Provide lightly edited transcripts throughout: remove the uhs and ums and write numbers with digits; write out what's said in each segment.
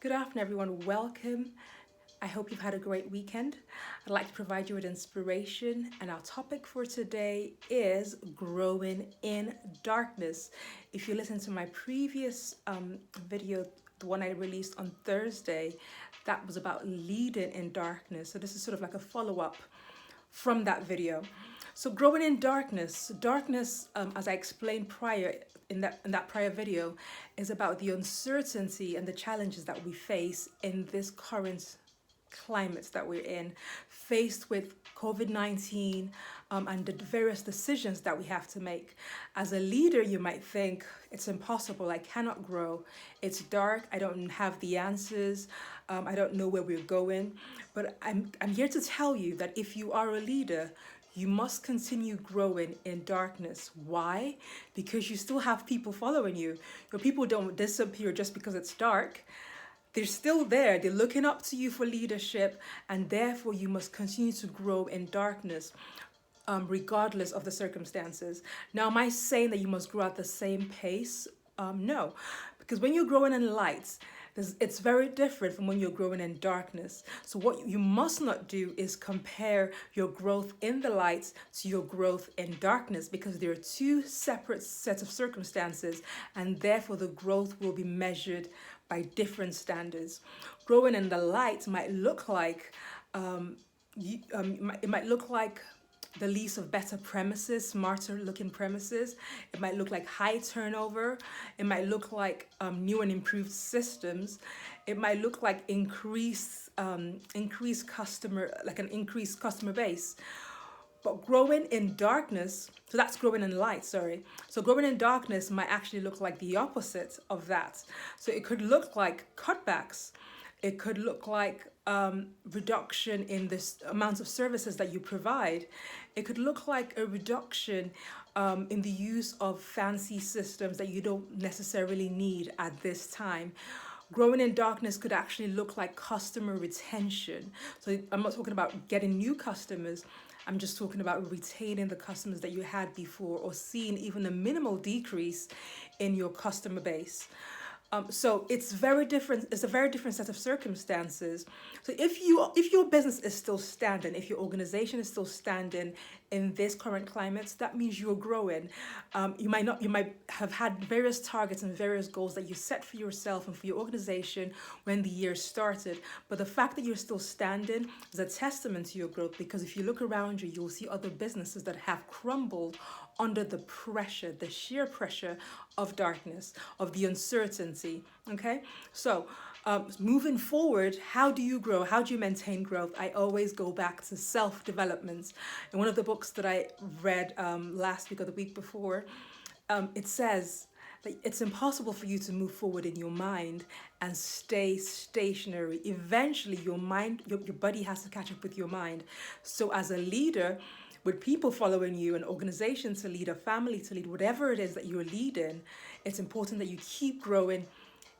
Good afternoon, everyone. Welcome. I hope you've had a great weekend. I'd like to provide you with inspiration, and our topic for today is growing in darkness. If you listen to my previous video, the one I released on Thursday, that was about leading in darkness. So, this is sort of like a follow up from that video. So growing in darkness, as I explained prior in that prior video, is about the uncertainty and the challenges that we face in this current climate that we're in, faced with COVID-19 and the various decisions that we have to make. As a leader, you might think it's impossible. I cannot grow. It's dark. I don't have the answers. I don't know where we're going. But I'm here to tell you that if you are a leader, you must continue growing in darkness. Why? Because you still have people following you. Your people don't disappear just because it's dark. They're still there. They're looking up to you for leadership, and therefore you must continue to grow in darkness, regardless of the circumstances. Now, am I saying that you must grow at the same pace? No, because when you're growing in light, it's very different from when you're growing in darkness. So what you must not do is compare your growth in the light to your growth in darkness, because there are two separate sets of circumstances, and therefore the growth will be measured by different standards. Growing in the light might look like it might look like the lease of better premises, smarter looking premises. It might look like high turnover. It might look like new and improved systems. It might look like increased customer, like an increased customer base. But growing in darkness, so that's growing in light, sorry. So growing in darkness might actually look like the opposite of that. So it could look like cutbacks. It could look like reduction in this amount of services that you provide. It could look like a reduction in the use of fancy systems that you don't necessarily need at this time. Growing in darkness could actually look like customer retention. So I'm not talking about getting new customers. I'm just talking about retaining the customers that you had before, or seeing even a minimal decrease in your customer base. So it's very different. It's a very different set of circumstances. So if your business is still standing, if your organization is still standing in this current climate, that means you're growing. You might not. You might have had various targets and various goals that you set for yourself and for your organization when the year started. But the fact that you're still standing is a testament to your growth, because if you look around you, you'll see other businesses that have crumbled under the pressure, the sheer pressure of darkness, of the uncertainty. Okay, so moving forward, how do you grow? How do you maintain growth? I always go back to self development. In one of the books that I read last week or the week before, it says that it's impossible for you to move forward in your mind and stay stationary. Eventually, your body has to catch up with your mind. So, as a leader, with people following you, an organization to lead, a family to lead, whatever it is that you're leading, it's important that you keep growing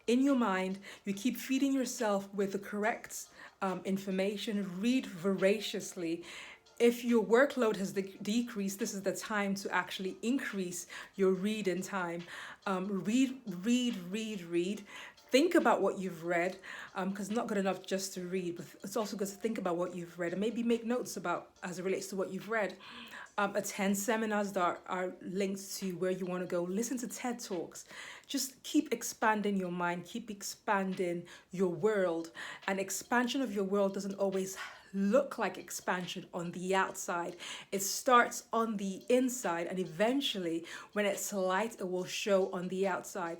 in your mind, you keep feeding yourself with the correct information, read voraciously. If your workload has decreased, this is the time to actually increase your reading time. Read. Think about what you've read, because it's not good enough just to read, but it's also good to think about what you've read and maybe make notes about as it relates to what you've read. Attend seminars that are linked to where you want to go. Listen to TED Talks. Just keep expanding your mind, keep expanding your world. And expansion of your world doesn't always look like expansion on the outside. It starts on the inside, and eventually, when it's light, it will show on the outside.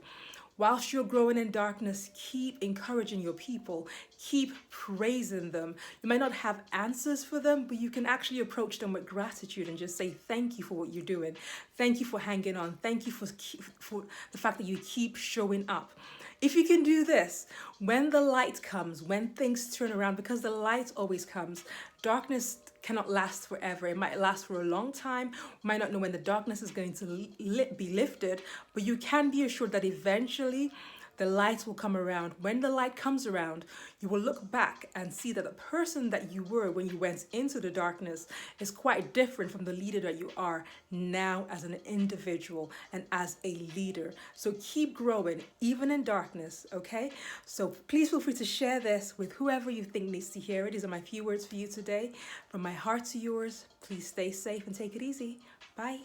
Whilst you're growing in darkness, keep encouraging your people, keep praising them. You might not have answers for them, but you can actually approach them with gratitude and just say, thank you for what you're doing. Thank you for hanging on. Thank you for the fact that you keep showing up. If you can do this, when the light comes, when things turn around, because the light always comes, darkness cannot last forever. It might last for a long time. We might not know when the darkness is going to be lifted, but you can be assured that eventually the light will come around. When the light comes around, you will look back and see that the person that you were when you went into the darkness is quite different from the leader that you are now as an individual and as a leader. So keep growing, even in darkness, okay? So please feel free to share this with whoever you think needs to hear it. These are my few words for you today. From my heart to yours, please stay safe and take it easy. Bye.